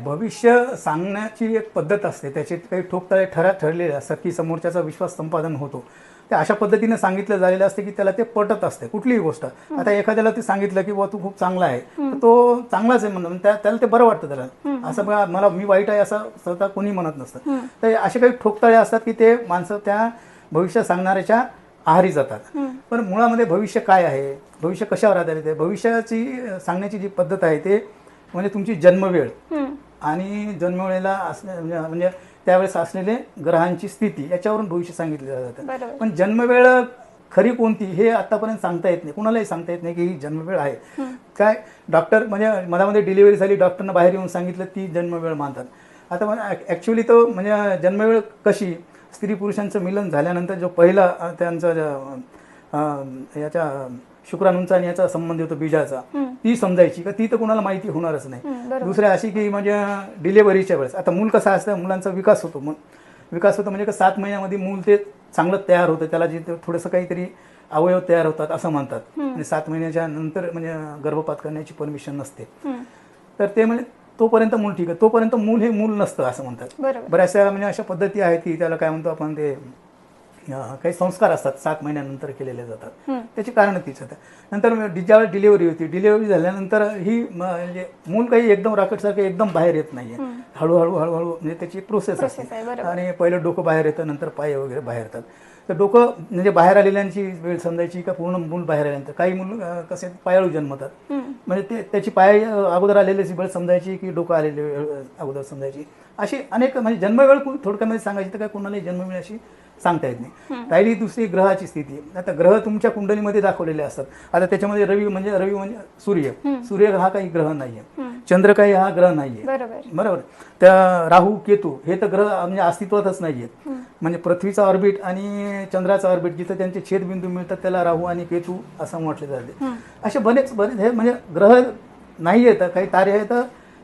भविष्य सांगण्याची एक पद्धत असते, त्याचे काही ठोकताळे ठरलेले असतात की समोरच्याचा विश्वास संपादन होतो. ते अशा पद्धतीने सांगितलं झालेलं असते की त्याला ते पटत असते कुठलीही गोष्ट. आता एखाद्याला ते सांगितलं की तू खूप चांगला आहे, तर तो चांगलाच आहे म्हणून त्याला ते बरं वाटतं त्याला. असं मला मी वाईट आहे असं स्वतः कोणी म्हणत नसतं. तर असे काही ठोकताळे असतात की ते माणसं त्या भविष्य सांगणाऱ्याच्या आहारी जातात. पण मुळामध्ये भविष्य काय आहे, भविष्य कशावर आधारित आहे, भविष्याची सांगण्याची जी पद्धत आहे ते म्हणजे तुमची जन्मवेळ आणि जन्मवेळेला म्हणजे त्यावेळेस असलेले ग्रहांची स्थिती याच्यावरून भविष्य सांगितलं जातं. पण जन्मवेळ खरी कोणती हे आतापर्यंत सांगता येत नाही, कुणालाही सांगता येत नाही की ही जन्मवेळ आहे काय. डॉक्टर म्हणजे मधामध्ये डिलिव्हरी झाली, डॉक्टरनं बाहेर येऊन सांगितलं ती जन्मवेळ मानतात. आता ॲक्च्युली तो म्हणजे जन्मवेळ कशी, स्त्री पुरुषांचं मिलन झाल्यानंतर जो पहिला त्यांचा याच्या शुक्राणूंचा आणि याचा संबंध होतो बीजाचा, ती समजायची का ती तर कुणाला माहिती होणारच नाही. दुसऱ्या अशी की म्हणजे डिलेव्हरीच्या वेळेस आता मूल कसं असतं, मुलांचा विकास होतो. विकास होतो म्हणजे का 7 महिन्यामध्ये मूल ते चांगलं तयार होतं, त्याला जे थोडंसं काहीतरी अवयव तयार होतात असं म्हणतात. आणि 7 महिन्याच्या नंतर म्हणजे गर्भपात करण्याची परमिशन नसते. तर ते म्हणजे तोपर्यंत मूल ठीक आहे, तोपर्यंत मूल हे मूल नसतं असं म्हणतात. बऱ्याचशा म्हणजे अशा पद्धती आहेत की त्याला काय म्हणतो आपण, ते काही संस्कार असतात 7 महिन्यानंतर केलेले जातात. त्याची कारणं तीच होतं. नंतर ज्यावेळेस डिलिव्हरी होती, डिलिव्हरी झाल्यानंतर ही म्हणजे मूल काही एकदम रॉकेटसारखं एकदम बाहेर येत नाही आहे. हळूहळू म्हणजे त्याची प्रोसेस असते. आणि पहिलं डोकं बाहेर येतं, नंतर पाय वगैरे बाहेर येतात. तर डोकं म्हणजे बाहेर आलेल्यांची वेळ समजायची का पूर्ण मूल बाहेर आल्यानंतर. काही मूल कसे पायाळू जन्मतात, म्हणजे त्याची पाय अगोदर आलेल्याची वेळ समजायची की डोकं आलेली वेळ अगोदर समजायची. अशी अनेक म्हणजे जन्मवेळ थोडक्यामध्ये सांगायची तर काय कोणालाही जन्मवेळ अशी सांगता येत नाही. राहिली दुसरी ग्रहाची स्थिती. आता ग्रह तुमच्या कुंडलीमध्ये दाखवलेले असतात. आता त्याच्यामध्ये रवी म्हणजे सूर्य हा काही ग्रह नाहीये, चंद्र काही हा ग्रह नाहीये, बरोबर. त्या राहू केतू हे तर ग्रह म्हणजे अस्तित्वातच नाहीयेत. म्हणजे पृथ्वीचा ऑर्बिट आणि चंद्राचा ऑर्बिट जिथं त्यांचे छेदबिंदू मिळतात त्याला राहू आणि केतू असं म्हटले जाते. असे बरेच हे म्हणजे ग्रह नाही येतं, काही तारे आहेत,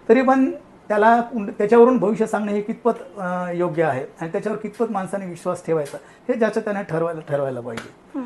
तरी पण त्याच्यावरून भविष्य सांगणे हे कितपत योग्य आहे आणि त्याच्यावर कितपत माणसाने विश्वास ठेवायचा हे ज्याचं त्याने ठरवायला पाहिजे.